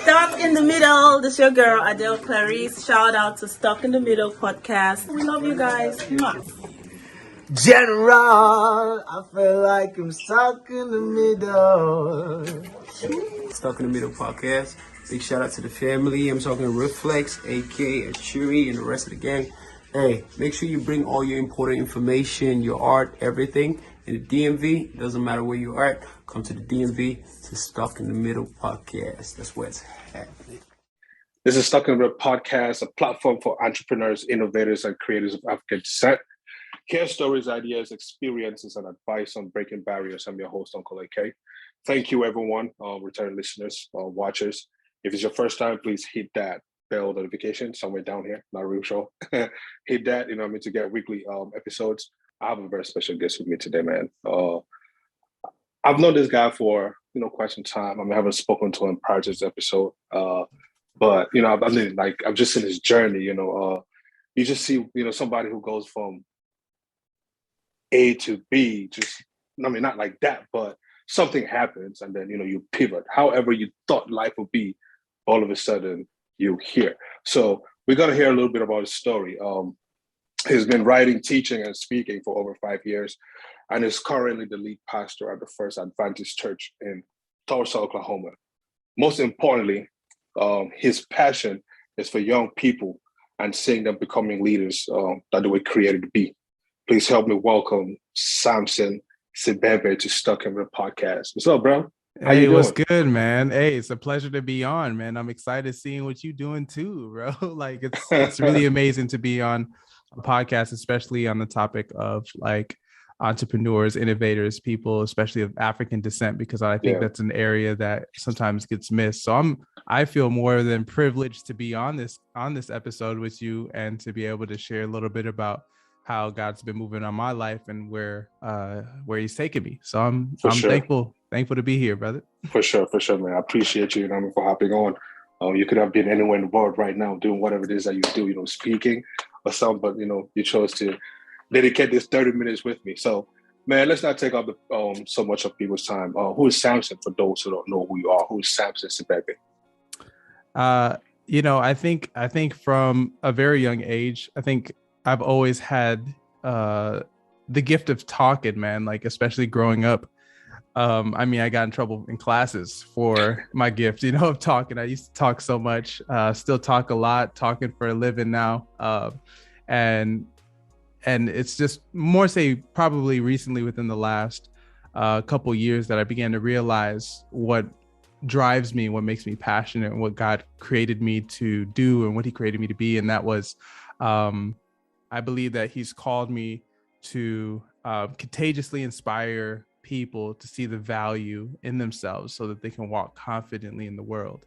Stuck in the Middle. This is your girl, Adele Clarice. Shout out to Stuck in the Middle podcast. We love you guys. Mwah. General, I feel like I'm stuck in the middle. Stuck in the Middle podcast. Big shout out to the family. I'm talking Reflex, aka Achuri, and the rest of the gang. Hey, make sure you bring all your important information, your art, everything in the DMV. Doesn't matter where you are at. Come to the DMV to Stuck in the Middle podcast. That's where it's happening. This is Stuck in the Middle podcast, a platform for entrepreneurs, innovators, and creators of African descent. Hear stories, ideas, experiences, and advice on breaking barriers. I'm your host, Uncle AK. Thank you, everyone, returning listeners, watchers. If it's your first time, please hit that bell notification somewhere down here, not a real show. Hit that, to get weekly episodes. I have a very special guest with me today, man. I've known this guy for, quite some time. I haven't spoken to him prior to this episode. But, I've just seen his journey, you just see, somebody who goes from A to B, not like that, but something happens and then, you pivot. However you thought life would be, all of a sudden you're here. So we're going to hear a little bit about his story. He's been writing, teaching, and speaking for over 5 years, and is currently the lead pastor at the First Adventist Church in Tulsa, Oklahoma. Most importantly, his passion is for young people and seeing them becoming leaders that they were created to be. Please help me welcome Samson Sembeba to Stuck in the podcast. What's up, bro? How you doing? What's good, man? Hey, it's a pleasure to be on, man. I'm excited seeing what you're doing too, bro. Like it's really amazing to be on a podcast, especially on the topic of like entrepreneurs, innovators, people, especially of African descent, because I think that's an area that sometimes gets missed. So I feel more than privileged to be on this episode with you and to be able to share a little bit about how God's been moving on my life and where he's taken me. So I'm thankful to be here, brother. For sure, man. I appreciate you, for hopping on. You could have been anywhere in the world right now doing whatever it is that you do, speaking or something, but you chose to dedicate this 30 minutes with me. So, man, let's not take up so much of people's time. Who is Samson, for those who don't know who you are? Who is Samson Sembeba? I think from a very young age, I think I've always had the gift of talking, man, like especially growing up. I got in trouble in classes for my gift, of talking. I used to talk so much, still talk a lot, talking for a living now. And it's just more say probably recently within the last couple years that I began to realize what drives me, what makes me passionate, and what God created me to do and what he created me to be. And that was, I believe that he's called me to contagiously inspire people to see the value in themselves so that they can walk confidently in the world.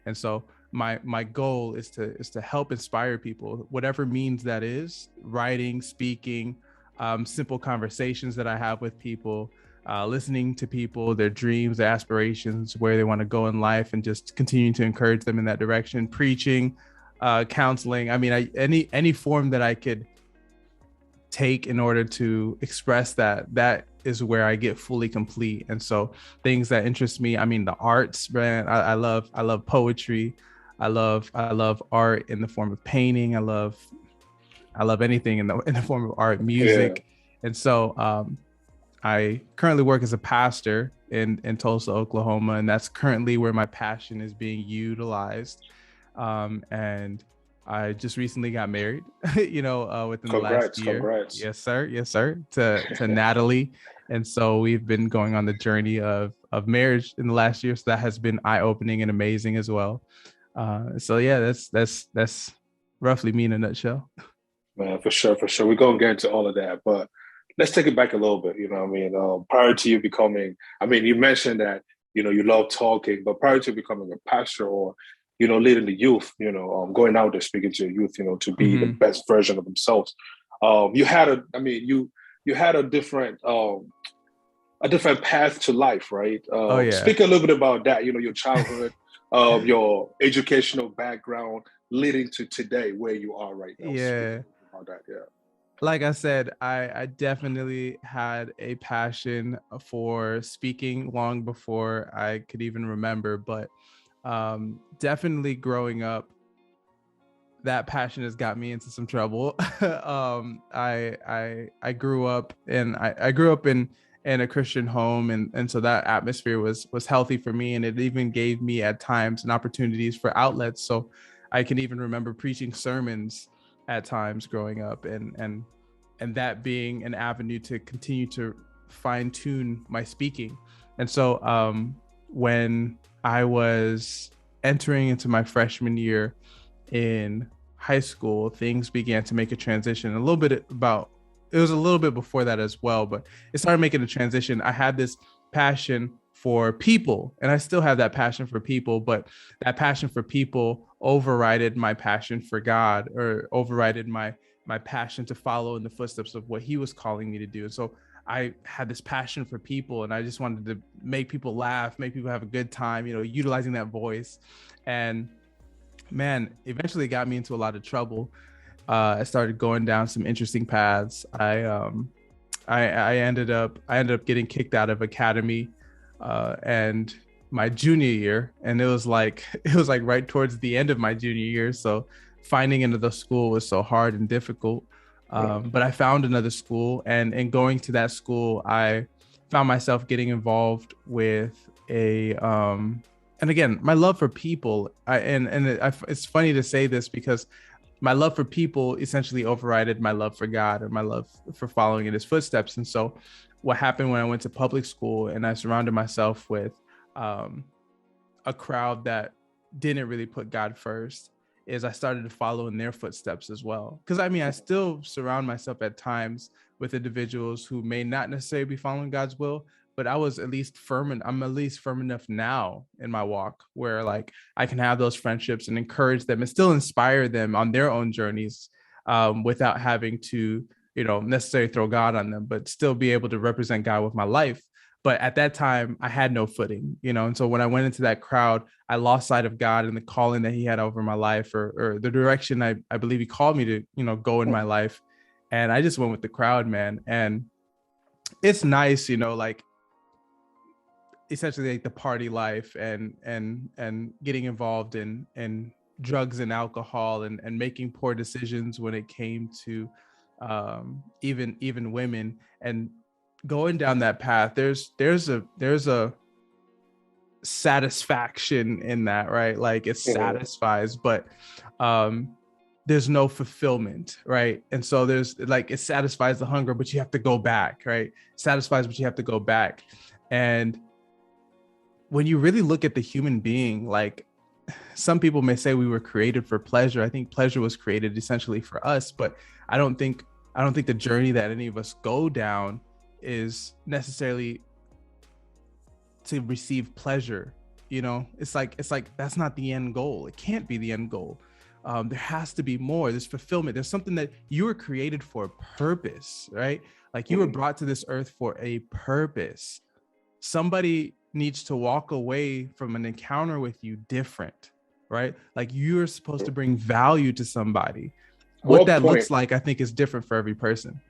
And so my goal is to help inspire people, whatever means that is, writing, speaking, simple conversations that I have with people, listening to people, their dreams, their aspirations, where they want to go in life, and just continuing to encourage them in that direction, preaching, counseling. Any form that I could take in order to express that is where I get fully complete. And so things that interest me, the arts, man, I love poetry. I love art in the form of painting. I love anything in the form of art, music. Yeah. And so I currently work as a pastor in Tulsa, Oklahoma, and that's currently where my passion is being utilized. And I just recently got married, within the last year. Congrats. Yes, sir. To Natali. And so we've been going on the journey of marriage in the last year. So that has been eye-opening and amazing as well. That's roughly me in a nutshell. Man, for sure. We're going to get into all of that, but let's take it back a little bit. Prior to you becoming, you mentioned that, you love talking, but prior to becoming a pastor or, leading the youth, going out there, speaking to your youth, to be the best version of themselves. You had a different path to life, right? Speak a little bit about that, your childhood, your educational background leading to today where you are right now. Yeah. About that, yeah. Like I said, I definitely had a passion for speaking long before I could even remember, but Definitely growing up, that passion has got me into some trouble. I grew up and I grew up in a Christian home, and so that atmosphere was healthy for me, and it even gave me at times and opportunities for outlets. So I can even remember preaching sermons at times growing up, and that being an avenue to continue to fine tune my speaking. And so when I was entering into my freshman year in high school, things began to make a transition. A little bit about, it was a little bit before that as well, but it started making a transition. I had this passion for people, and I still have that passion for people, but that passion for people overrided my passion for God, or overrided my passion to follow in the footsteps of what he was calling me to do. And so I had this passion for people, and I just wanted to make people laugh, make people have a good time, utilizing that voice. And man, eventually it got me into a lot of trouble. I started going down some interesting paths. I ended up getting kicked out of academy, and my junior year, and it was like right towards the end of my junior year. So finding another school was so hard and difficult. But I found another school, and in going to that school, I found myself getting involved with a and again, my love for people, it's funny to say this because my love for people essentially overrided my love for God and my love for following in his footsteps. And so what happened when I went to public school and I surrounded myself with a crowd that didn't really put God first, is I started to follow in their footsteps as well. Because I still surround myself at times with individuals who may not necessarily be following God's will, but I'm at least firm enough now in my walk where like I can have those friendships and encourage them and still inspire them on their own journeys, without having to, necessarily throw God on them, but still be able to represent God with my life. But at that time, I had no footing, and so when I went into that crowd, I lost sight of God and the calling that he had over my life, or the direction I believe he called me to, go in my life. And I just went with the crowd, man. And it's nice, like essentially like the party life and getting involved in drugs and alcohol and making poor decisions when it came to even women, and going down that path. There's a satisfaction in that, right? Like it satisfies, but there's no fulfillment, right? And so there's like, it satisfies the hunger, but you have to go back, right? Satisfies, but you have to go back. And when you really look at the human being, like some people may say we were created for pleasure. I think pleasure was created essentially for us, but I don't think the journey that any of us go down is necessarily to receive pleasure. It's like that's not the end goal. It can't be the end goal. There has to be more. There's fulfillment. There's something that you were created for a purpose, right? Like you were brought to this earth for a purpose. Somebody needs to walk away from an encounter with you different, right? Like you're supposed to bring value to somebody. What that looks like, I think, is different for every person.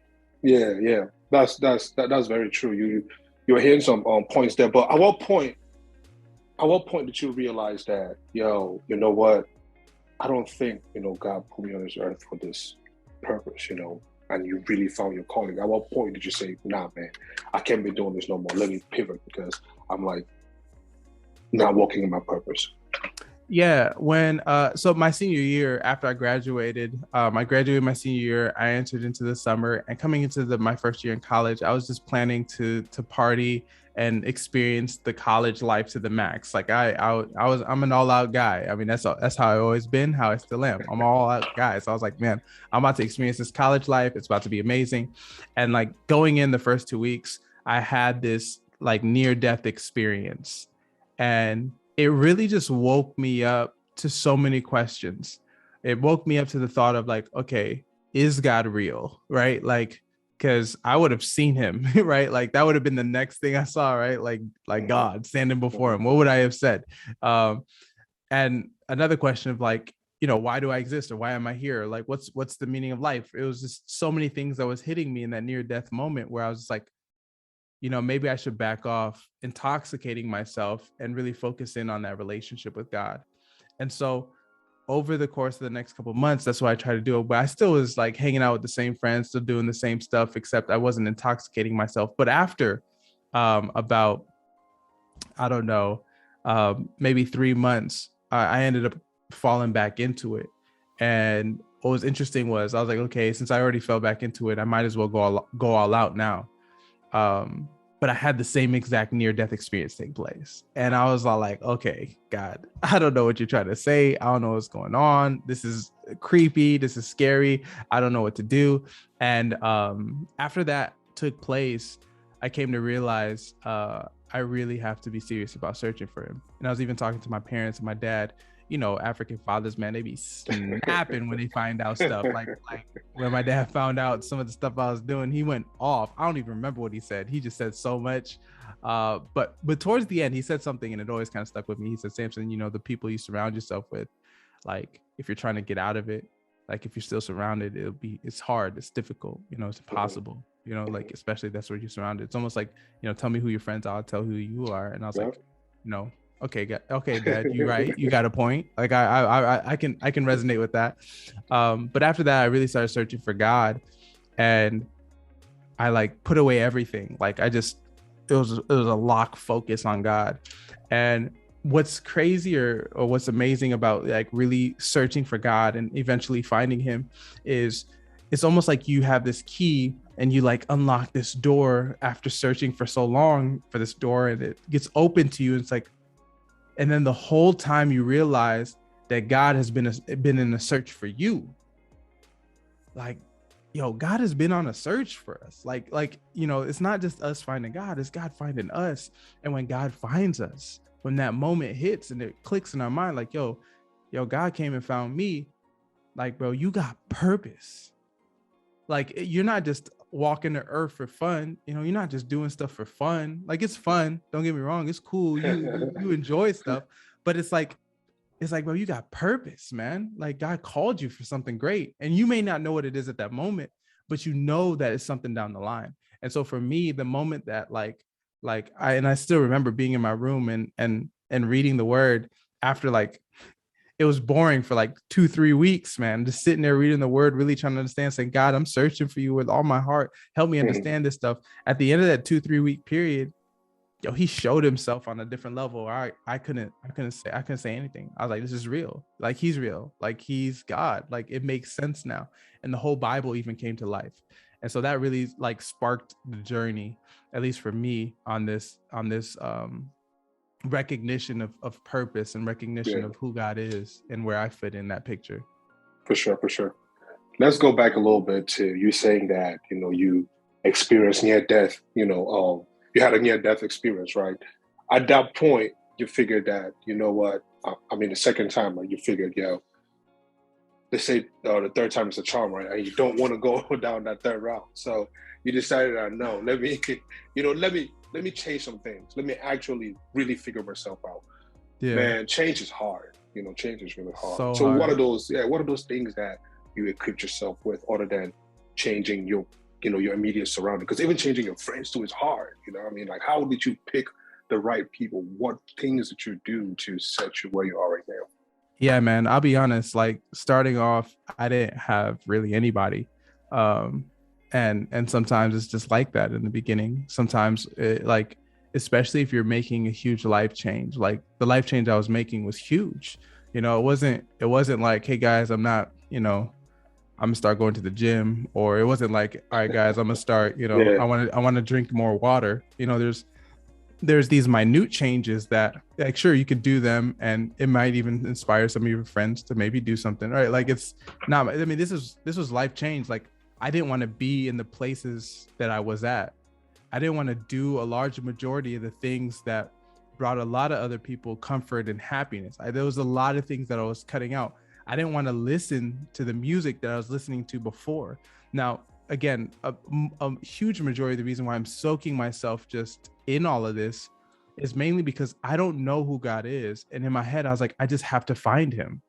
Yeah. That's very true. You're hitting some points there. But at what point did you realize that, you know what? I don't think, God put me on this earth for this purpose, and you really found your calling. At what point did you say, nah, man, I can't be doing this no more. Let me pivot because I'm like not walking in my purpose. Yeah, when so my senior year, after I graduated my senior year. I entered into the summer, and coming into my first year in college, I was just planning to party and experience the college life to the max. Like I'm an all-out guy. I mean, that's how I've always been, how I still am. I'm all out guy. So I was like, man, I'm about to experience this college life. It's about to be amazing. And like going in the first 2 weeks, I had this like near-death experience, and it really just woke me up to so many questions. It woke me up to the thought of like, okay, is God real? Right? Like, because I would have seen him, right? Like that would have been the next thing I saw, right? Like God standing before him. What would I have said? And another question of like, why do I exist, or why am I here? Like, what's the meaning of life? It was just so many things that was hitting me in that near death moment where I was just like, maybe I should back off intoxicating myself and really focus in on that relationship with God. And so over the course of the next couple of months, that's what I tried to do. But I still was like hanging out with the same friends, still doing the same stuff, except I wasn't intoxicating myself. But after about, I don't know, maybe 3 months, I ended up falling back into it. And what was interesting was I was like, okay, since I already fell back into it, I might as well go all out now. But I had the same exact near-death experience take place. And I was all like, okay, God, I don't know what you're trying to say. I don't know what's going on. This is creepy. This is scary. I don't know what to do. And after that took place, I came to realize I really have to be serious about searching for him. And I was even talking to my parents and my dad. African fathers, man, they be snapping when they find out stuff. Like when my dad found out some of the stuff I was doing, he went off. I don't even remember what he said. He just said so much. But towards the end, he said something, and it always kind of stuck with me. He said, Samson, the people you surround yourself with, like if you're trying to get out of it, like if you're still surrounded, it's hard, it's difficult, it's impossible, like especially that's where you're surrounded. It's almost like, tell me who your friends are, I'll tell who you are. And I was like, okay, Dad, you're right. You got a point. Like I can resonate with that. But after that, I really started searching for God, and I like put away everything. Like it was a lock focus on God. And what's crazy or what's amazing about like really searching for God and eventually finding him is it's almost like you have this key and you like unlock this door after searching for so long for this door, and it gets open to you. And it's like, and then the whole time you realize that God has been in a search for you. Like, God has been on a search for us. Like, it's not just us finding God, it's God finding us. And when God finds us, when that moment hits and it clicks in our mind, like, God came and found me. Like, bro, you got purpose. Like, you're not just walking the earth for fun. You're not just doing stuff for fun. Like, it's fun. Don't get me wrong. It's cool. You enjoy stuff, but it's like, bro, you got purpose, man. Like God called you for something great, and you may not know what it is at that moment, but you know that it's something down the line. And so for me, the moment that I still remember being in my room and reading the word after like, it was boring for like 2-3 weeks, man, just sitting there reading the word, really trying to understand, saying, God, I'm searching for you with all my heart. Help me understand this stuff. At the end of that 2-3 week period, he showed himself on a different level. I couldn't say anything. I was like, this is real. Like he's real. Like he's God. Like it makes sense now. And the whole Bible even came to life. And so that really like sparked the journey, at least for me, on this recognition of purpose and recognition of who God is and where I fit in that picture. For sure. Let's go back a little bit to you saying that, you experienced near death, you had a near-death experience, right? At that point, you figured that, the second time, like, you figured, they say the third time is a charm, right? And you don't want to go down that third route. So you decided, no, let me change some things. Let me actually really figure myself out. Yeah. Man, change is hard. Change is really hard. So hard. What are those things that you equip yourself with other than changing your immediate surrounding? Because even changing your friends too is hard. Like, how did you pick the right people? What things did you do to set you where you are right now? Yeah, man, I'll be honest, like starting off, I didn't have really anybody. And sometimes it's just like that in the beginning. Sometimes especially if you're making a huge life change, like the life change I was making was huge. It wasn't like, hey guys, I'm gonna start going to the gym, or it wasn't like, all right guys, I'm gonna start, I want to drink more water. There's these minute changes that, like, sure, you could do them and it might even inspire some of your friends to maybe do something, right? Like it's not, this was life change. Like I didn't want to be in the places that I was at. I didn't want to do a large majority of the things that brought a lot of other people comfort and happiness. There was a lot of things that I was cutting out. I didn't want to listen to the music that I was listening to before. Now, again, a huge majority of the reason why I'm soaking myself just in all of this is mainly because I don't know who God is. And in my head, I was like, I just have to find him,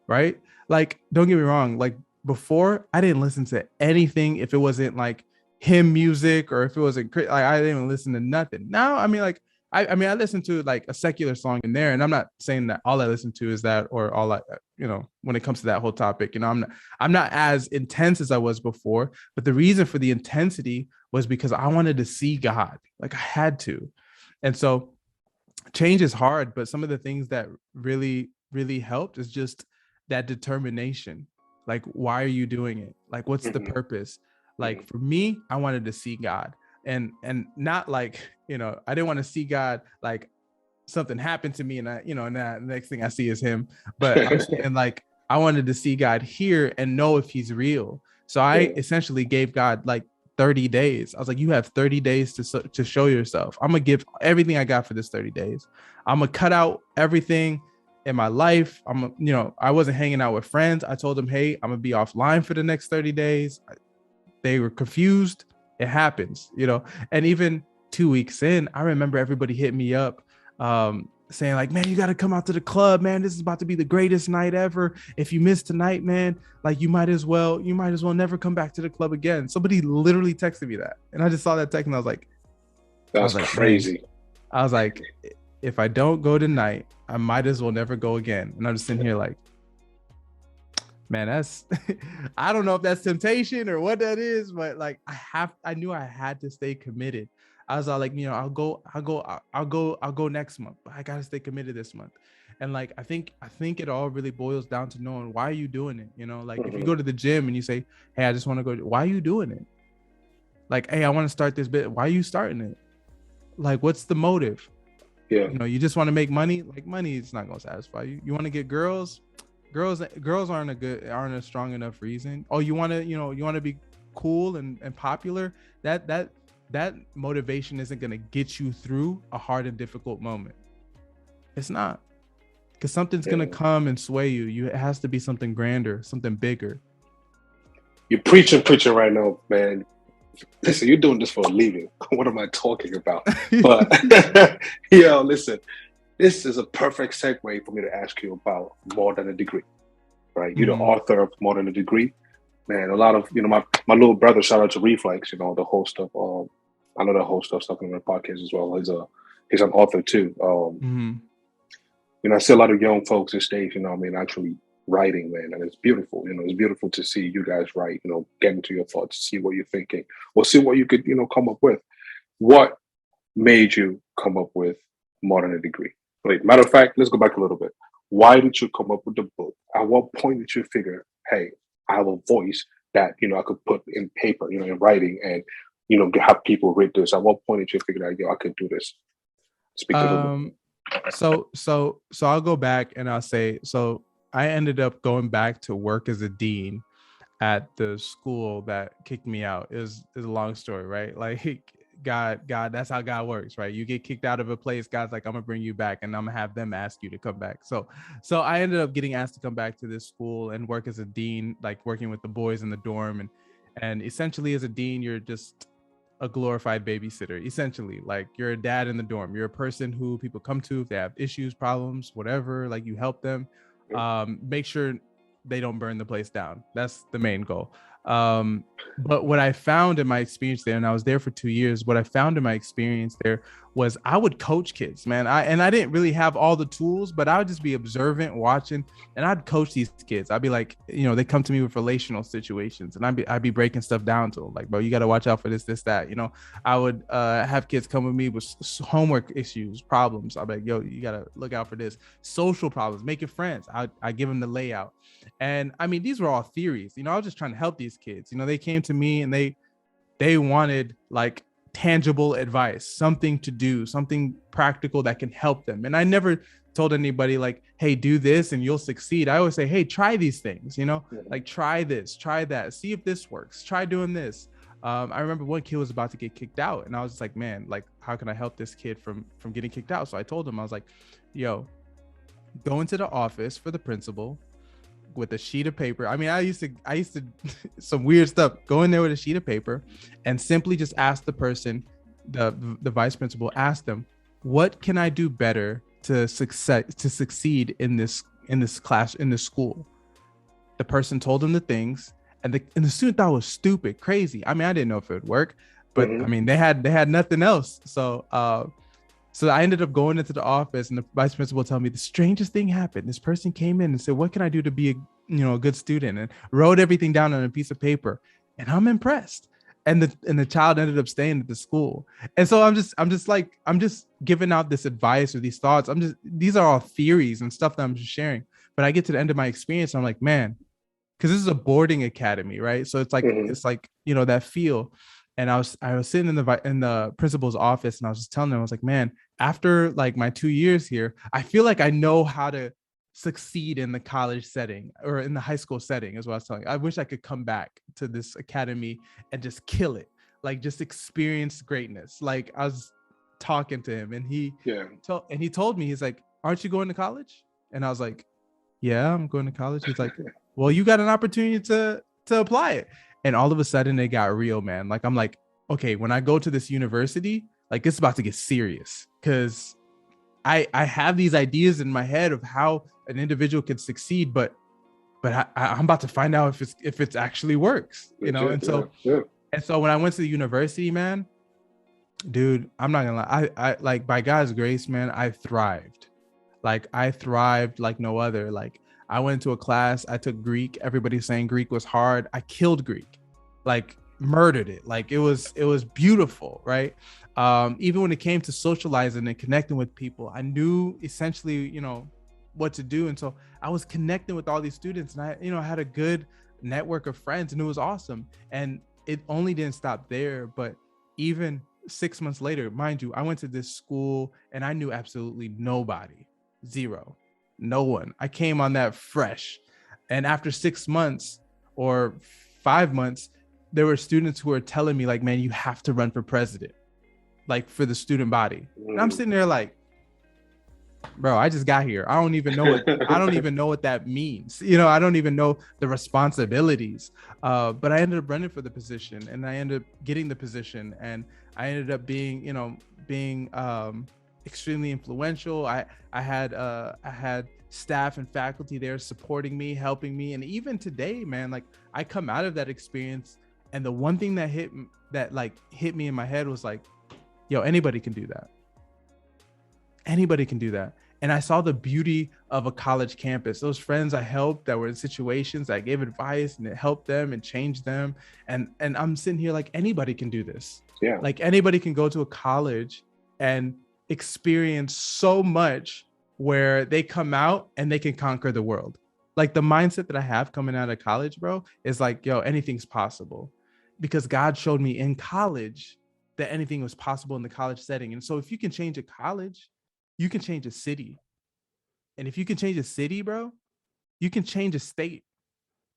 right? Like, don't get me wrong. Like before, I didn't listen to anything if it wasn't like hymn music, or if it wasn't like, I didn't even listen to nothing. Now, I mean, like, I mean, I listen to like a secular song in there, and I'm not saying that all I listen to is that, or all I, when it comes to that whole topic, I'm not as intense as I was before. But the reason for the intensity was because I wanted to see God, like I had to. And so change is hard, but some of the things that really, really helped is just that determination. Like, why are you doing it? Like, what's the purpose? Like, for me, I wanted to see God, and not like, I didn't want to see God like something happened to me and and that next thing I see is him. But I'm saying, like, I wanted to see God here and know if he's real. So I essentially gave God like 30 days. I was like, you have 30 days to show yourself. I'm gonna give everything I got for this 30 days. I'm gonna cut out everything in my life. I wasn't hanging out with friends. I told them, hey, I'm gonna be offline for the next 30 days. They were confused. It happens, and even 2 weeks in, I remember everybody hit me up, saying like, man, you got to come out to the club, man. This is about to be the greatest night ever. If you miss tonight, man, like you might as well never come back to the club again. Somebody literally texted me that, and I just saw that text, and I was like, that's crazy. Man. I was like, if I don't go tonight, I might as well never go again. And I'm just sitting here like, man, that's I don't know if that's temptation or what that is, but like I knew I had to stay committed. I was all like, I'll go next month, but I gotta stay committed this month. And like, I think it all really boils down to knowing why are you doing it. Like if you go to the gym and you say, hey, I just want to go, why are you doing it? Like, hey, I want to start this bit. Why are you starting it? Like, what's the motive? Yeah. You just want to make money. Like, money is not gonna satisfy you. You want to get girls. Girls aren't a strong enough reason. Oh, you want to be cool and popular. That motivation isn't going to get you through a hard and difficult moment. It's not, because something's going to come and sway you. It has to be something grander, something bigger. You're preaching right now, man. Listen, you're doing this for a living. What am I talking about? But listen. This is a perfect segue for me to ask you about More Than a Degree, right? You're the author of More Than a Degree. Man, a lot of, my little brother, shout out to Reflex, the host of, I know the host of Stuck in the Podcast as well. He's an author too. I see a lot of young folks these days, actually writing, man, and it's beautiful. It's beautiful to see you guys write, get into your thoughts, see what you're thinking, or see what you could, come up with. What made you come up with More Than a Degree? Matter of fact, let's go back a little bit. Why did you come up with the book? At what point did you figure, hey, I have a voice that, I could put in paper, in writing and, have people read this? At what point did you figure out, I could do this? Speak to the book. So I'll go back and I'll say, so I ended up going back to work as a dean at the school that kicked me out. Is a long story, right? Like, God, that's how God works, right? You get kicked out of a place, God's like, I'm gonna bring you back, and I'm gonna have them ask you to come back. So I ended up getting asked to come back to this school and work as a dean, like working with the boys in the dorm, and essentially as a dean, you're just a glorified babysitter. Essentially, like, you're a dad in the dorm. You're a person who people come to if they have issues, problems, whatever. Like, you help them, make sure they don't burn the place down. That's the main goal. But what I found in my experience there, and I was there for 2 years, what I found in my experience there was I would coach kids, man. I didn't really have all the tools, but I would just be observant, watching, and I'd coach these kids. I'd be like, they come to me with relational situations, and I'd be breaking stuff down to them, like, bro, you got to watch out for this, that. I would have kids come with me with homework issues, problems. I'd be like, yo, you got to look out for this. Social problems, making friends. I give them the layout. And I mean, these were all theories. I was just trying to help these kids. They came to me and they wanted like tangible advice, something to do, something practical that can help them. And I never told anybody like, hey, do this and you'll succeed. I always say, hey, try these things, like try this, try that, see if this works, try doing this. I remember one kid was about to get kicked out, and I was just like, man, like, how can I help this kid from getting kicked out? So I told him, I was like, yo, go into the office for the principal with a sheet of paper. I mean, I used to some weird stuff. Go in there with a sheet of paper and simply just ask the person, the vice principal, ask them, what can I do better to succeed in this class, in this school? The person told them the things, and the student thought it was stupid, crazy. I mean, I didn't know if it would work, but Mhm. I mean, they had nothing else. So I ended up going into the office, and the vice principal told me the strangest thing happened. This person came in and said, "What can I do to be a good student?" and wrote everything down on a piece of paper. And I'm impressed. And the child ended up staying at the school. And so I'm just giving out this advice or these thoughts. These are all theories and stuff that I'm just sharing. But I get to the end of my experience, and I'm like, man, because this is a boarding academy, right? So it's like that feel. And I was sitting in the principal's office, and I was just telling them, I was like, man, after like my 2 years here, I feel like I know how to succeed in the college setting or in the high school setting, is what I was telling. I wish I could come back to this academy and just kill it, like just experience greatness. Like I was talking to him, and he told me, he's like, "Aren't you going to college?" And I was like, "Yeah, I'm going to college." He's like, "Well, you got an opportunity to apply it." And all of a sudden it got real, man. Like I'm like, okay, when I go to this university, like it's about to get serious, because I have these ideas in my head of how an individual can succeed, but I'm about to find out if it's actually works, And so when I went to the university, man, dude, I'm not gonna lie, I like, by God's grace, man, I thrived. Like I thrived like no other. Like I went to a class, I took Greek. Everybody's saying Greek was hard. I killed Greek, like murdered it. Like it was beautiful, right? Even when it came to socializing and connecting with people, I knew essentially, what to do. And so I was connecting with all these students, and I had a good network of friends, and it was awesome. And it only didn't stop there, but even 6 months later, mind you, I went to this school and I knew absolutely nobody, zero, no one. I came on that fresh. And after 6 months or 5 months, there were students who were telling me, like, man, you have to run for president, like for the student body. And I'm sitting there like, bro, I just got here. I don't even know what that means. I don't even know the responsibilities. But I ended up running for the position, and I ended up getting the position, and I ended up being extremely influential. I had staff and faculty there supporting me, helping me. And even today, man, like I come out of that experience, and the one thing that hit me in my head was like, yo, anybody can do that. Anybody can do that. And I saw the beauty of a college campus. Those friends I helped that were in situations, I gave advice, and it helped them and changed them. And I'm sitting here like, anybody can do this. Yeah. Like anybody can go to a college and experience so much where they come out and they can conquer the world. Like the mindset that I have coming out of college, bro, is like, yo, anything's possible, because God showed me in college that anything was possible in the college setting. And so if you can change a college, you can change a city. And if you can change a city, bro, you can change a state.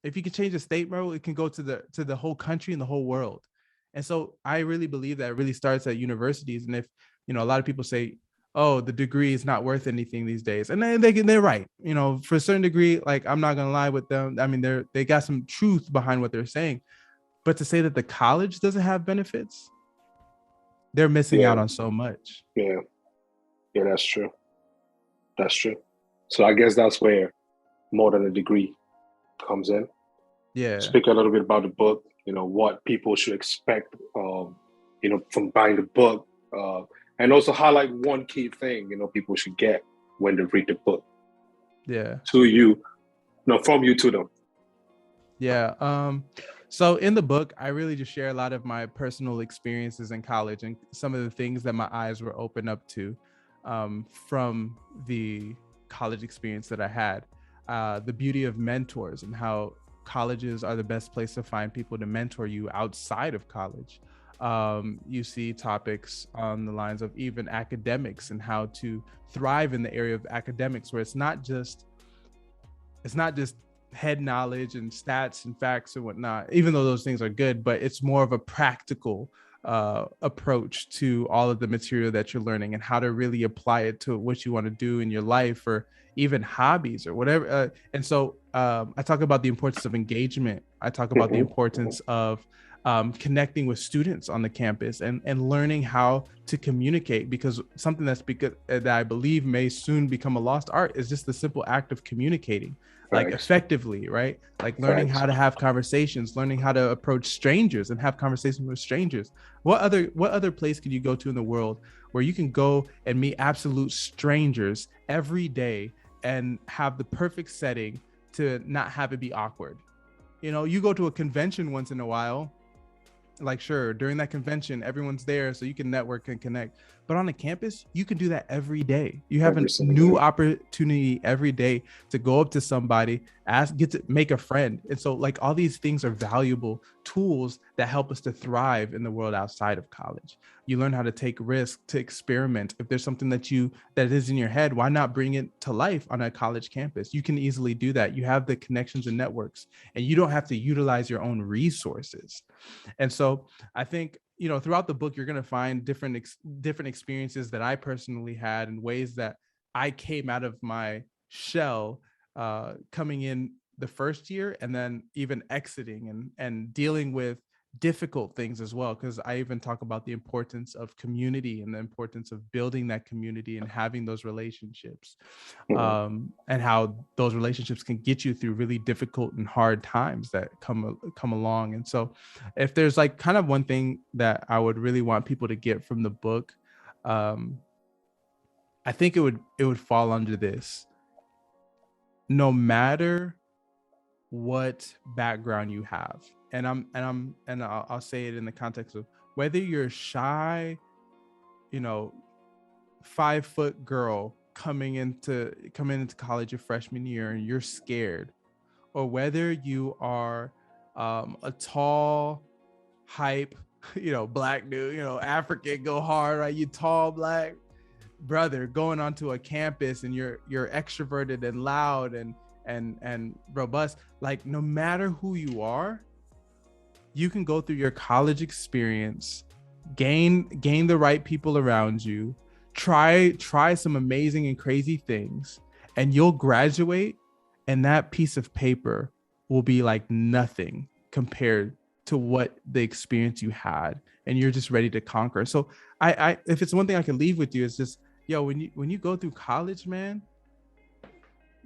If you can change a state, bro, it can go to the whole country and the whole world. And so I really believe that it really starts at universities. And if, a lot of people say, oh, the degree is not worth anything these days. And they're right. For a certain degree, like I'm not going to lie with them. I mean, they got some truth behind what they're saying. But to say that the college doesn't have benefits, they're missing out on so much. Yeah, that's true. That's true. So I guess that's where more than a degree comes in. Yeah. Speak a little bit about the book, what people should expect, from buying the book, and also highlight one key thing, people should get when they read the book. Yeah. To you, from you to them. Yeah. So in the book, I really just share a lot of my personal experiences in college and some of the things that my eyes were opened up to from the college experience that I had. The beauty of mentors and how colleges are the best place to find people to mentor you outside of college. You see topics on the lines of even academics and how to thrive in the area of academics, where it's not just head knowledge and stats and facts and whatnot, even though those things are good, but it's more of a practical approach to all of the material that you're learning and how to really apply it to what you want to do in your life or even hobbies or whatever. And so I talk about the importance of engagement. I talk about the importance of connecting with students on the campus and learning how to communicate, because something that I believe may soon become a lost art is just the simple act of communicating, like Thanks. effectively, right? Like learning Thanks. how to have conversations, learning how to approach strangers and have conversations with strangers. What other place could you go to in the world where you can go and meet absolute strangers every day and have the perfect setting to not have it be awkward? You know, you go to a convention once in a while, like sure, during that convention, everyone's there so you can network and connect. But on a campus, you can do that every day. You have a new opportunity every day to go up to somebody, get to make a friend. And so like all these things are valuable tools that help us to thrive in the world outside of college. You learn how to take risks, to experiment. If there's something that is in your head, why not bring it to life on a college campus? You can easily do that. You have the connections and networks, and you don't have to utilize your own resources. And so I think, you know, throughout the book, you're going to find different experiences that I personally had, and ways that I came out of my shell coming in the first year, and then even exiting and dealing with difficult things as well, because I even talk about the importance of community and the importance of building that community and having those relationships, and how those relationships can get you through really difficult and hard times that come along. And so if there's like kind of one thing that I would really want people to get from the book, I think it would fall under this: no matter what background you have, and I'll say it in the context of whether you're shy, you know, 5-foot girl coming into college your freshman year and you're scared, or whether you are a tall, hype, you know, black dude, you know, African, go hard, right? You tall black brother going onto a campus and you're extroverted and loud and robust. Like no matter who you are, you can go through your college experience, gain the right people around you, try some amazing and crazy things, and you'll graduate, and that piece of paper will be like nothing compared to what the experience you had, and you're just ready to conquer. So I if it's one thing I can leave with you, is just, yo, when you go through college, man,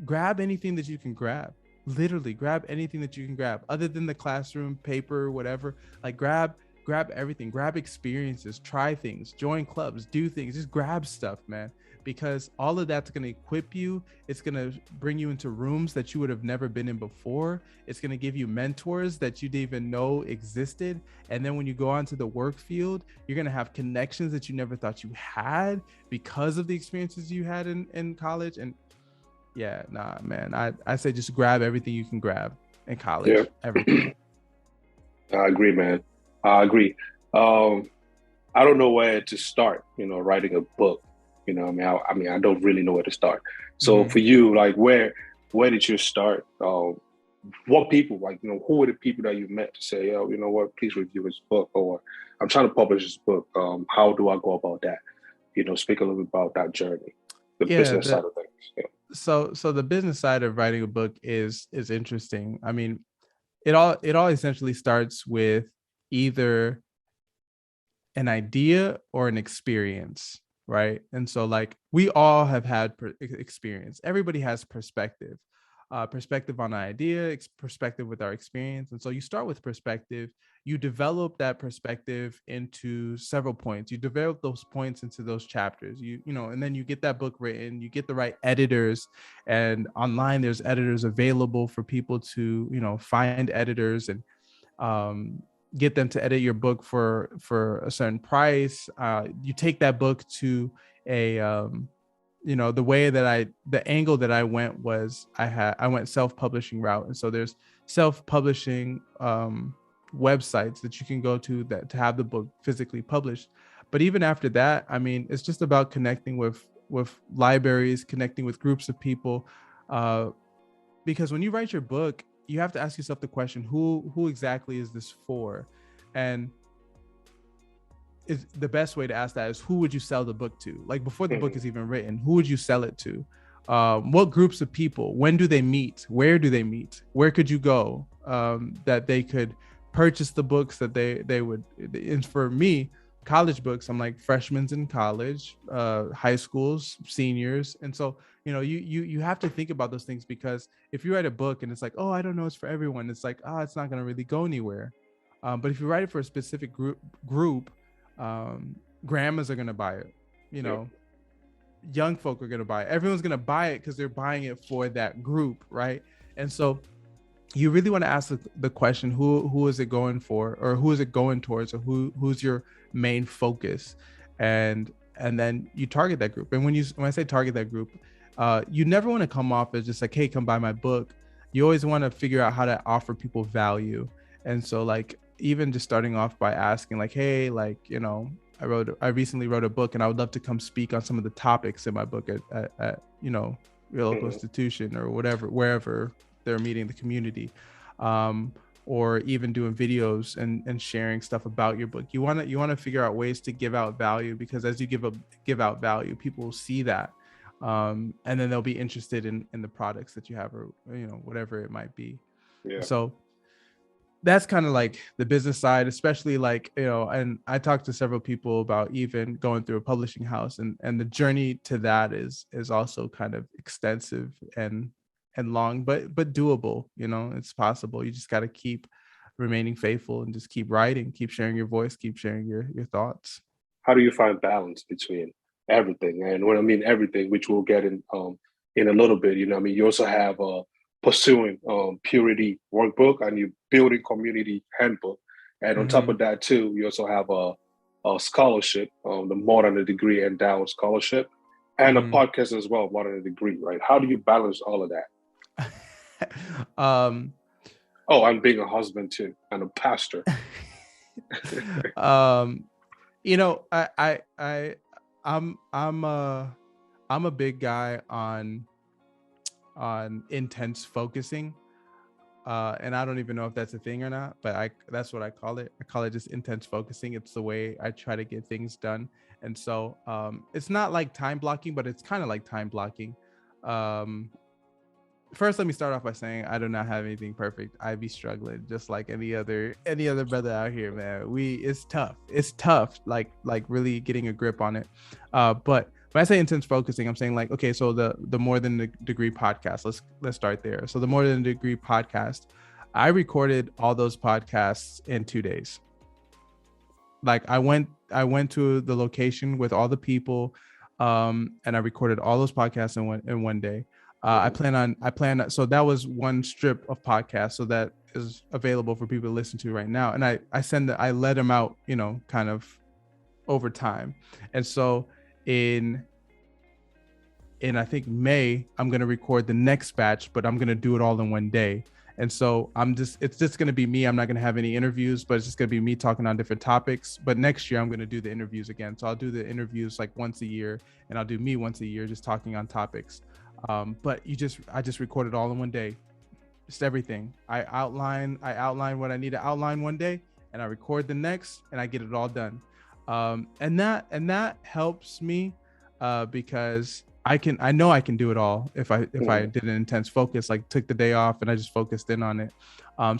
grab anything that you can grab. Literally grab anything that you can grab other than the classroom paper, whatever. Like grab everything, grab experiences, try things, join clubs, do things, just grab stuff, man, because all of that's going to equip you. It's going to bring you into rooms that you would have never been in before. It's going to give you mentors that you didn't even know existed. And then when you go onto the work field, you're going to have connections that you never thought you had because of the experiences you had in college. And yeah, nah, man, I say just grab everything you can grab in college. Yeah. Everything. I agree, man. I agree. I don't know where to start, you know, writing a book. You know, I mean, I don't really know where to start. So for you, like, where did you start? What people, like, you know, who were the people that you met to say, oh, you know what, please review this book, or I'm trying to publish this book. How do I go about that? You know, speak a little bit about that journey, the business side of things. Yeah. So the business side of writing a book is interesting. I mean, it all essentially starts with either an idea or an experience, right? And so like we all have had experience. Everybody has perspective on an idea, perspective with our experience. And so you start with perspective, you develop that perspective into several points. You develop those points into those chapters, you know, and then you get that book written, you get the right editors, and online there's editors available for people to, you know, find editors and get them to edit your book for a certain price. You take that book to a, you know, the angle that I went was I went self-publishing route. And so there's self-publishing websites that you can go to to have the book physically published. But even after that, I mean, it's just about connecting with libraries, connecting with groups of people. Because when you write your book, you have to ask yourself the question, who exactly is this for? And the best way to ask that is, who would you sell the book to? Like before the book is even written, who would you sell it to? What groups of people? When do they meet? Where do they meet? Where could you go that they could purchase the books that they would. And for me, college books, I'm like freshmen in college, high schools, seniors. And so, you have to think about those things, because if you write a book and it's like, oh, I don't know, it's for everyone, it's like, it's not going to really go anywhere. But if you write it for a specific group, grandmas are going to buy it, young folk are going to buy it. Everyone's going to buy it because they're buying it for that group. Right. And so you really want to ask the question, who is it going for, or who is it going towards, or who's your main focus, and then you target that group. And when I say target that group, you never want to come off as just like, hey, come buy my book. You always want to figure out how to offer people value. And so like, even just starting off by asking like, hey, like, I recently wrote a book and I would love to come speak on some of the topics in my book at your local institution or whatever, wherever they're meeting the community, or even doing videos and sharing stuff about your book. You want to figure out ways to give out value, because as you give out value, people will see that, and then they'll be interested in the products that you have, or whatever it might be. Yeah. So that's kind of like the business side, especially like, and I talked to several people about even going through a publishing house, and the journey to that is also kind of extensive and long, but doable. It's possible. You just got to keep remaining faithful and just keep writing, keep sharing your voice, keep sharing your thoughts. How do you find balance between everything? And when I mean everything, which we'll get in a little bit, you also have pursuing purity workbook, and you building community handbook, and on top of that too, you also have a scholarship, the more than a degree endowed scholarship, and a podcast as well, more than a degree, right? How do you balance all of that? I'm being a husband too, and a pastor. I'm a big guy on intense focusing, and I don't even know if that's a thing or not, but that's what I call it. I call it just intense focusing. It's the way I try to get things done. And so it's not like time blocking, but it's kind of like time blocking. First, let me start off by saying I do not have anything perfect. I be struggling just like any other brother out here, man. It's tough, like really getting a grip on it. But when I say intense focusing, I'm saying like, okay, so the More Than a Degree podcast, let's start there. So the More Than a Degree podcast, I recorded all those podcasts in 2 days. Like I went to the location with all the people, and I recorded all those podcasts in one day. I plan on, so that was one strip of podcast, so that is available for people to listen to right now. And I let them out, kind of over time. And so in I think May, I'm going to record the next batch, but I'm going to do it all in one day. And so it's just going to be me. I'm not going to have any interviews, but it's just going to be me talking on different topics. But next year I'm going to do the interviews again. So I'll do the interviews like once a year, and I'll do me once a year, just talking on topics. But I just recorded all in one day, just everything. I outline what I need to outline one day, and I record the next, and I get it all done. And that helps me, because I know I can do it all if I did an intense focus, like took the day off and I just focused in on it.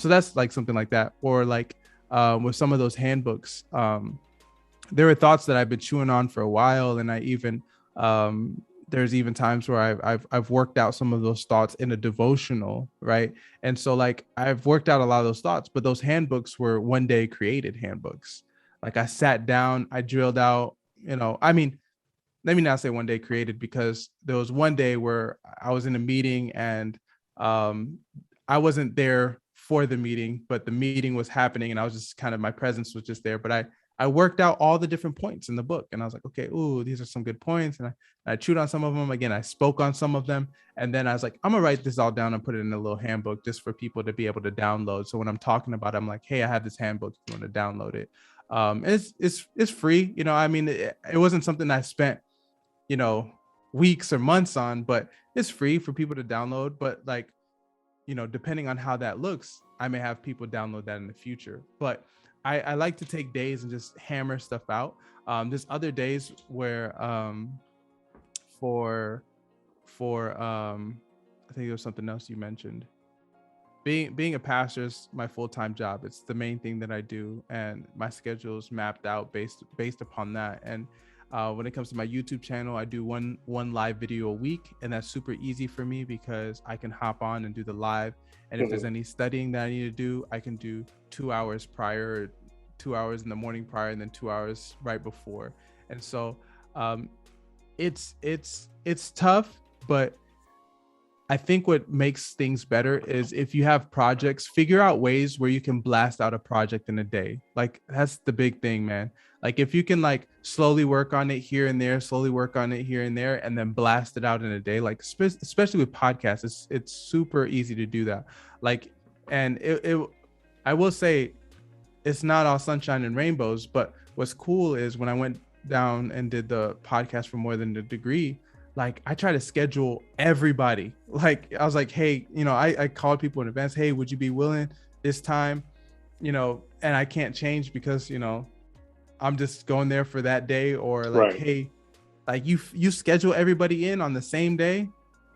So that's like something like that. Or like with some of those handbooks, there were thoughts that I've been chewing on for a while, and I even there's even times where I've worked out some of those thoughts in a devotional, right? And so like I've worked out a lot of those thoughts, but those handbooks were one day created handbooks. Like I sat down, I drilled out, let me not say one day created, because there was one day where I was in a meeting and I wasn't there for the meeting, but the meeting was happening and I was just kind of, my presence was just there. But I worked out all the different points in the book, and I was like, okay, these are some good points. And I chewed on some of them. Again, I spoke on some of them. And then I was like, I'm gonna write this all down and put it in a little handbook just for people to be able to download. So when I'm talking about it, I'm like, hey, I have this handbook, if you want to download it. It's free. It wasn't something I spent, weeks or months on, but it's free for people to download. But like, depending on how that looks, I may have people download that in the future. But I like to take days and just hammer stuff out. There's other days where for I think there was something else you mentioned. being a pastor is my full-time job. It's the main thing that I do, and my schedule is mapped out based upon that. And when it comes to my YouTube channel, I do one live video a week, and that's super easy for me because I can hop on and do the live. And if there's any studying that I need to do, I can do 2 hours prior, 2 hours in the morning prior, and then 2 hours right before. And so it's tough, but I think what makes things better is if you have projects, figure out ways where you can blast out a project in a day. Like that's the big thing, man. Like if you can like slowly work on it here and there, slowly work on it here and there, and then blast it out in a day, like especially with podcasts, it's super easy to do that. Like, and I will say it's not all sunshine and rainbows, but what's cool is when I went down and did the podcast for More Than a Degree, like I try to schedule everybody. Like I was like, hey, I called people in advance. Hey, would you be willing this time? And I can't change because, I'm just going there for that day, or like, hey, like you schedule everybody in on the same day.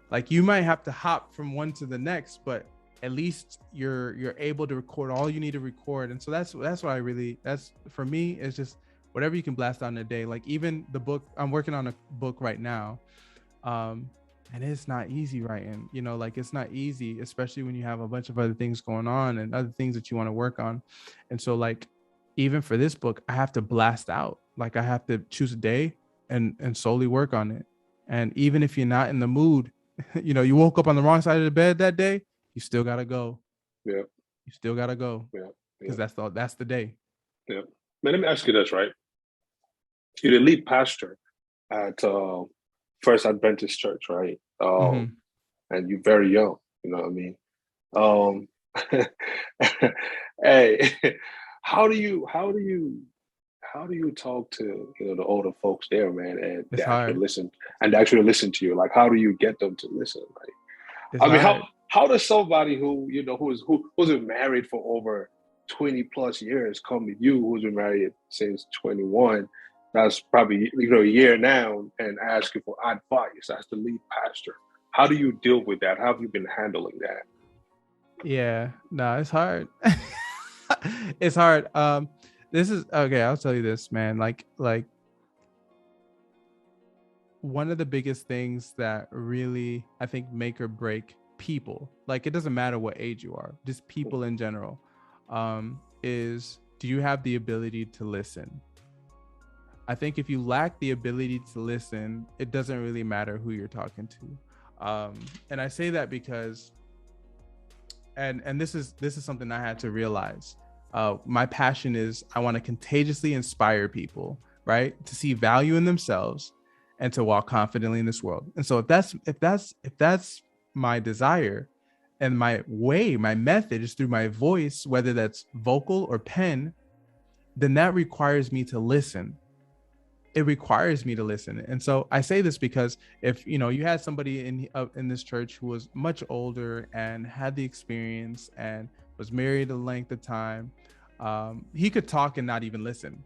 Like you might have to hop from one to the next, but at least you're able to record all you need to record. And so that's for me, it's just whatever you can blast out in a day. Like even the book, I'm working on a book right now. And it's not easy writing, like it's not easy, especially when you have a bunch of other things going on and other things that you want to work on. And so like, even for this book, I have to blast out, like I have to choose a day and solely work on it. And even if you're not in the mood, you woke up on the wrong side of the bed that day, you still got to go. Yeah. You still got to go. Yeah. Because that's the day. Yeah. Man, let me ask you this, right? You're the lead pastor at First Adventist Church, right? And you're very young, you know what I mean? Hey, how do you talk to the older folks there, man, and It's they hard. actually listen to you? Like, how do you get them to listen? Like, It's I mean, hard. how does somebody who's been married for over 20 plus years come to you, who's been married since 21? That's probably a year now, and ask you for advice as the lead pastor. How do you deal with that? How have you been handling that? Yeah, no, it's hard. It's hard. This is okay. I'll tell you this, man. Like one of the biggest things that really I think make or break people, like it doesn't matter what age you are, just people in general, is do you have the ability to listen? I think if you lack the ability to listen, it doesn't really matter who you're talking to. And I say that because, and this is something I had to realize. My passion is I want to contagiously inspire people, right, to see value in themselves and to walk confidently in this world. And so if that's my desire, and my method is through my voice, whether that's vocal or pen, then that requires me to listen. It requires me to listen. And so I say this because if you had somebody in this church who was much older and had the experience and was married a length of time, he could talk and not even listen.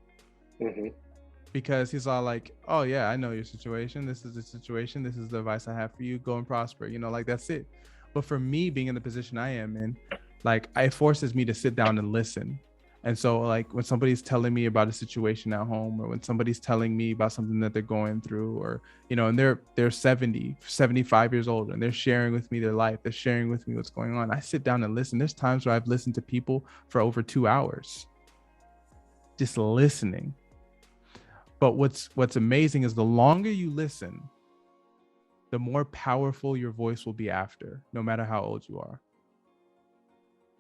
Because he's all like, oh yeah, I know your situation, this is the situation, this is the advice I have for you, go and prosper, like that's it. But for me, being in the position I am in, like it forces me to sit down and listen. And so like when somebody's telling me about a situation at home, or when somebody's telling me about something that they're going through, or and they're 70, 75 years old, and they're sharing with me their life, they're sharing with me what's going on, I sit down and listen. There's times where I've listened to people for over 2 hours just listening. But what's amazing is the longer you listen, the more powerful your voice will be after, no matter how old you are.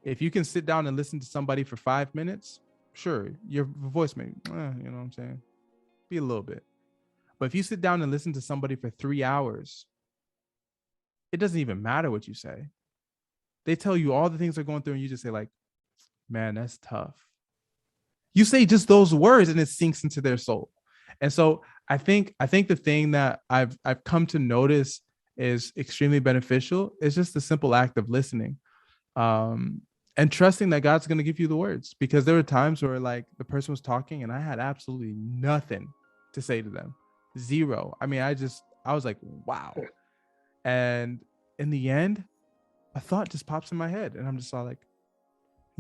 If you can sit down and listen to somebody for 5 minutes, sure, your voice may, you know what I'm saying, be a little bit. But if you sit down and listen to somebody for 3 hours, it doesn't even matter what you say. They tell you all the things they're going through, and you just say like, man, that's tough. You say just those words and it sinks into their soul. And so I think the thing that I've come to notice is extremely beneficial is just the simple act of listening. And trusting that God's going to give you the words, because there were times where like the person was talking and I had absolutely nothing to say to them. Zero. I mean, I was like, wow. And in the end, a thought just pops in my head, and I'm just all like,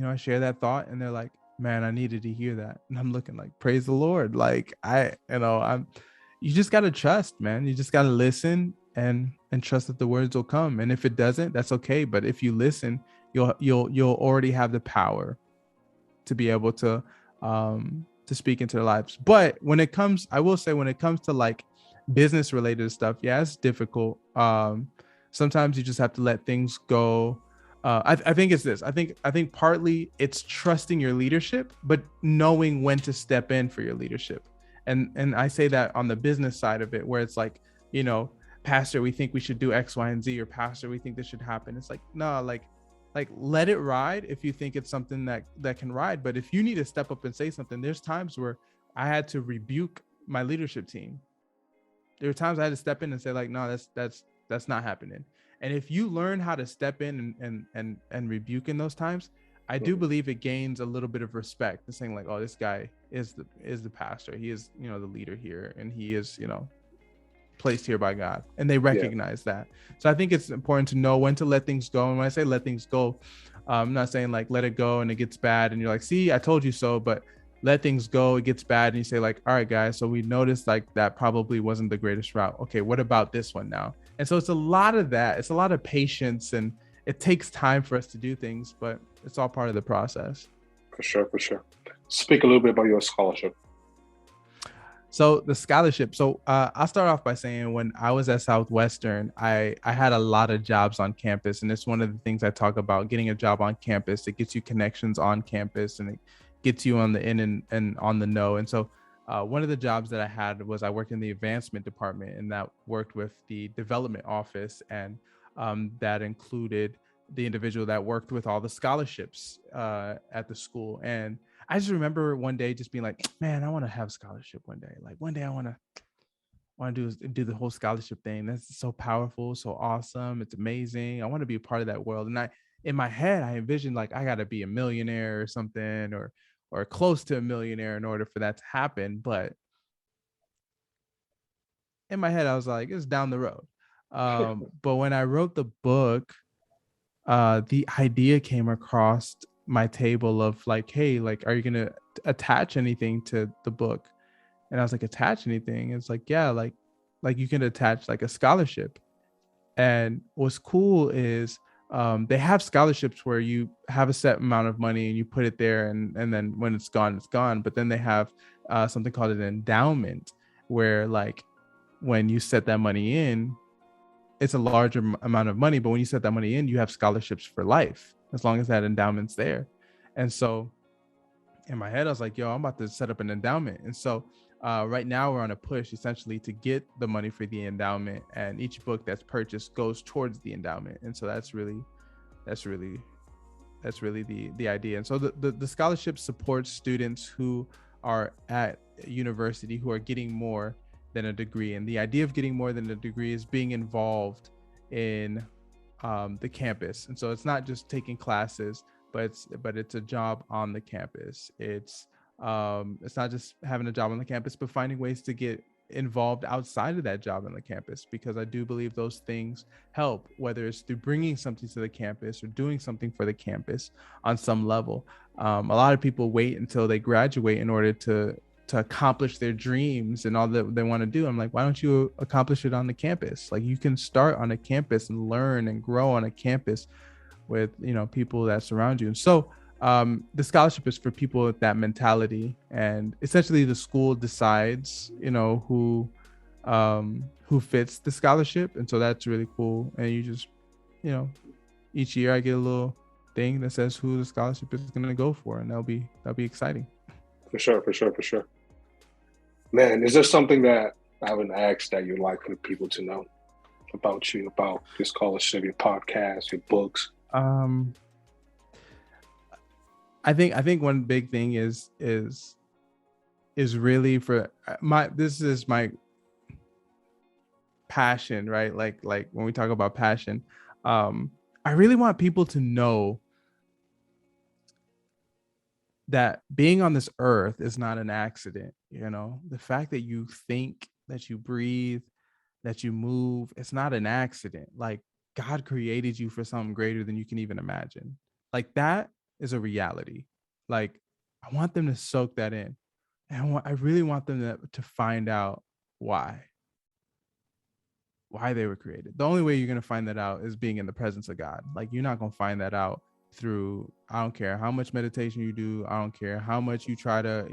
I share that thought, and they're like, man, I needed to hear that. And I'm looking like, praise the Lord. Like you just got to trust, man. You just got to listen and trust that the words will come. And if it doesn't, that's okay. But if you listen, you'll already have the power to be able to speak into their lives. But I will say, when it comes to like business related stuff, yeah, it's difficult. Sometimes you just have to let things go. I think it's this. I think partly it's trusting your leadership, but knowing when to step in for your leadership. And I say that on the business side of it, where it's like, pastor, we think we should do X, Y, and Z, or pastor, we think this should happen. It's like, no, like let it ride if you think it's something that can ride. But if you need to step up and say something, there's times where I had to rebuke my leadership team. There were times I had to step in and say like, no, that's not happening. And if you learn how to step in and rebuke in those times, I do believe it gains a little bit of respect. The saying like, oh, this guy is the pastor. He is, the leader here, and he is, placed here by God, and they recognize that. So I think it's important to know when to let things go. And when I say let things go, I'm not saying like let it go and it gets bad and you're like, see, I told you so, but let things go, it gets bad, and you say like, all right, guys, so we noticed like that probably wasn't the greatest route. Okay, what about this one now? And so it's a lot of that. It's a lot of patience, and it takes time for us to do things, but it's all part of the process. For sure. Speak a little bit about your scholarship. So the scholarship. So I'll start off by saying, when I was at Southwestern, I had a lot of jobs on campus. And it's one of the things I talk about, getting a job on campus. It gets you connections on campus, and it gets you on the in and on the know. And so one of the jobs that I had was I worked in the advancement department, and that worked with the development office. And that included the individual that worked with all the scholarships at the school. And I just remember one day just being like, man, I want to have a scholarship one day. Like one day I want to do the whole scholarship thing. That's so powerful, so awesome. It's amazing. I want to be a part of that world. And in my head, I envisioned like I got to be a millionaire or something, or close to a millionaire in order for that to happen. But in my head, I was like, it's down the road. But when I wrote the book, the idea came across my table of like, hey, like, are you going to attach anything to the book? And I was like, attach anything? It's like, yeah, like you can attach like a scholarship. And what's cool is they have scholarships where you have a set amount of money and you put it there, and then when it's gone, it's gone. But then they have something called an endowment, where like when you set that money in, it's a larger amount of money, but when you set that money in, you have scholarships for life as long as that endowment's there. And so in my head, I was like, yo, I'm about to set up an endowment. And so right now we're on a push essentially to get the money for the endowment, and each book that's purchased goes towards the endowment. And so that's really the idea. And so the scholarship supports students who are at university who are getting more than a degree. And the idea of getting more than a degree is being involved in the campus. And so it's not just taking classes, but it's a job on the campus. It's not just having a job on the campus, but finding ways to get involved outside of that job on the campus, because I do believe those things help, whether it's through bringing something to the campus or doing something for the campus on some level. A lot of people wait until they graduate in order to accomplish their dreams and all that they want to do. I'm like, why don't you accomplish it on the campus? Like, you can start on a campus and learn and grow on a campus with, people that surround you. And so the scholarship is for people with that mentality, and essentially the school decides, who fits the scholarship. And so that's really cool. And you just, each year I get a little thing that says who the scholarship is going to go for, and that'll be exciting. For sure. Man, is there something that I haven't asked that you'd like for people to know about you, about your scholarship, your podcast, your books? I think one big thing is really for this is my passion, right? Like when we talk about passion, I really want people to know that being on this earth is not an accident. The fact that you think, that you breathe, that you move, it's not an accident. Like, God created you for something greater than you can even imagine. Like, that is a reality. Like, I want them to soak that in. And I really want them to find out why they were created. The only way you're going to find that out is being in the presence of God. Like, you're not going to find that out through, I don't care how much meditation you do. I don't care how much you try to,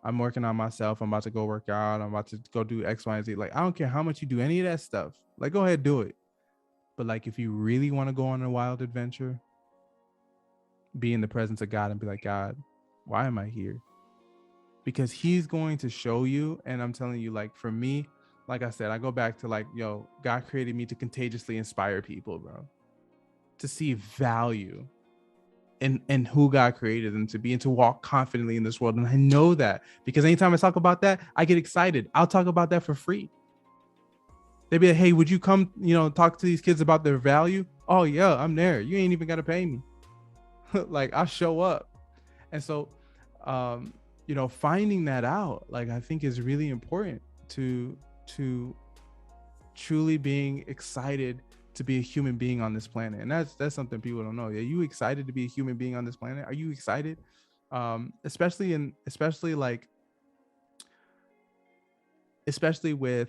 I'm working on myself. I'm about to go work out. I'm about to go do X, Y, and Z. Like, I don't care how much you do any of that stuff. Like, go ahead, do it. But like, if you really want to go on a wild adventure, be in the presence of God and be like, God, why am I here? Because he's going to show you. And I'm telling you, like, for me, like I said, I go back to like, God created me to contagiously inspire people, bro, to see value in who God created them to be and to walk confidently in this world. And I know that because anytime I talk about that, I get excited. I'll talk about that for free. They'd be like, hey, would you come, talk to these kids about their value? Oh yeah, I'm there. You ain't even got to pay me. Like, I'll show up. And so, finding that out, like, I think is really important to truly being excited to be a human being on this planet. And that's something people don't know. Are you excited to be a human being on this planet? Are you excited? Especially with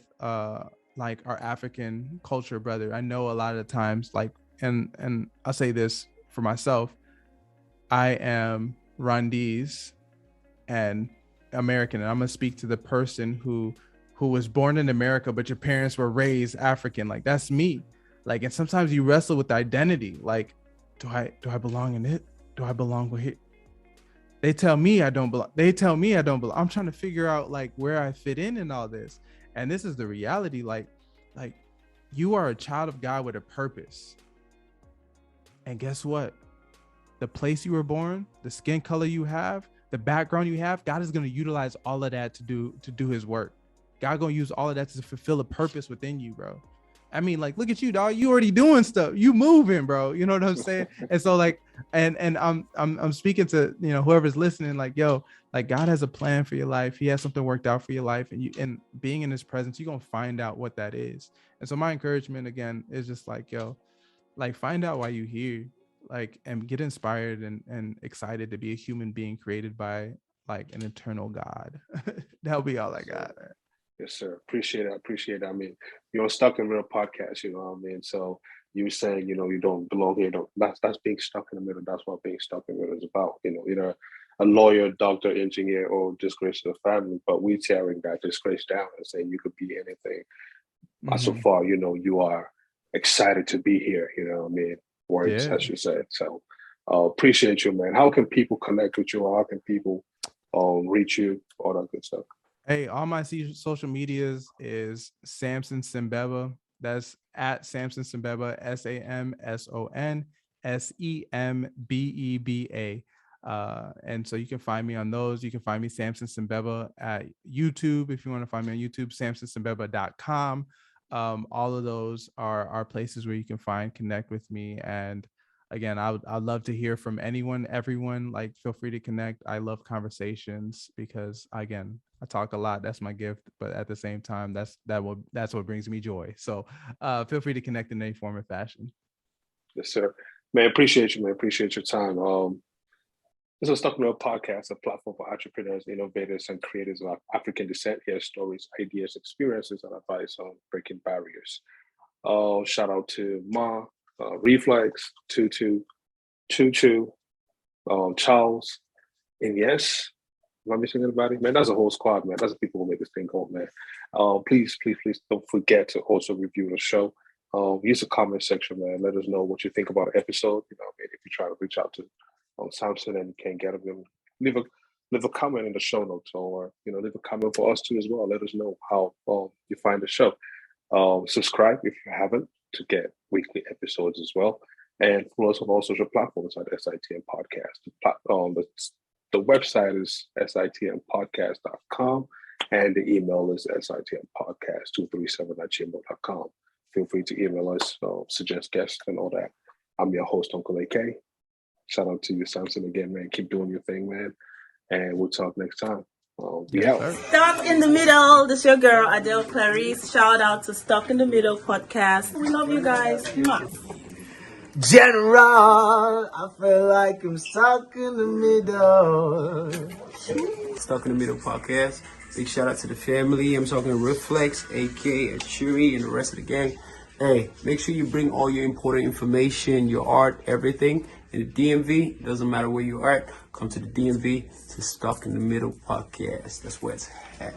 like our African culture, brother. I know a lot of times, like, and I'll say this for myself, I am Rwandese and American, and I'm gonna speak to the person who was born in America, but your parents were raised African. Like, that's me. Like, and sometimes you wrestle with identity. Like, do I belong in it? Do I belong with it? They tell me I don't belong. I'm trying to figure out like where I fit in all this. And this is the reality. Like you are a child of God with a purpose. And guess what? The place you were born, the skin color you have, the background you have, God is going to utilize all of that to do his work. God going to use all of that to fulfill a purpose within you, bro. I mean, like, look at you, dog. You already doing stuff. You moving, bro. You know what I'm saying? And so, like, and I'm speaking to whoever's listening. Like, yo, like, God has a plan for your life. He has something worked out for your life, and being in His presence, you're gonna find out what that is. And so, my encouragement again is just like, yo, like, find out why you're here, like, and get inspired and excited to be a human being created by like an eternal God. That'll be all I got, man. Yes, sir. Appreciate it. I mean, you're on Stuck in the Middle podcast, you know what I mean? So you were saying, you don't belong here. That's being stuck in the middle. That's what being stuck in the middle is about. Either a lawyer, doctor, engineer, or disgrace to the family. But we tearing that disgrace down and saying you could be anything. Mm-hmm. So far, you are excited to be here, you know what I mean? Words, as you said. So appreciate you, man. How can people connect with you? How can people reach you? All that good stuff. Hey, all my social medias is Samson Sembeba. That's at Samson Sembeba, SAMSONSEMBEBA. And so you can find me on those. You can find me Samson Sembeba at YouTube. If you want to find me on YouTube, samsonsembeba.com. All of those are places where you can connect with me. And again, I'd love to hear from everyone. Like, feel free to connect. I love conversations because, again, I talk a lot. That's my gift. But at the same time, that's what brings me joy. So feel free to connect in any form or fashion. Yes, sir. Man, appreciate you, man. Appreciate your time. This is Stuck in the Middle podcast, a platform for entrepreneurs, innovators, and creators of African descent. Hear stories, ideas, experiences, and advice on breaking barriers. Shout out to Ma, Reflex, Tutu, Choo, Charles, and yes, am I missing anybody? Man, that's a whole squad, man. That's the people who make this thing go, man. Please don't forget to also review the show. Use the comment section, man. Let us know what you think about the episode. If you try to reach out to Samson and you can't get him, leave a comment in the show notes, or leave a comment for us too as well. Let us know how you find the show. Subscribe if you haven't to get weekly episodes as well, and follow us on all social platforms at SITM Podcast. The website is sitmpodcast.com, and the email is sitmpodcast237@gmail.com. Feel free to email us, suggest guests, and all that. I'm your host, Uncle AK. Shout out to you, Samson, again, man. Keep doing your thing, man. And we'll talk next time. Yeah. sir. Stuck in the Middle. This is your girl, Adele Clarice. Shout out to Stuck in the Middle podcast. We love you guys. Mwah. General, I feel like I'm stuck in the middle. Stuck in the Middle podcast. Big shout out to the family. I'm talking Reflex, aka Achuri, and the rest of the gang. Hey, make sure you bring all your important information, your art, everything in the DMV. Doesn't matter where you are at. Come to the DMV to Stuck in the Middle podcast. That's where it's at.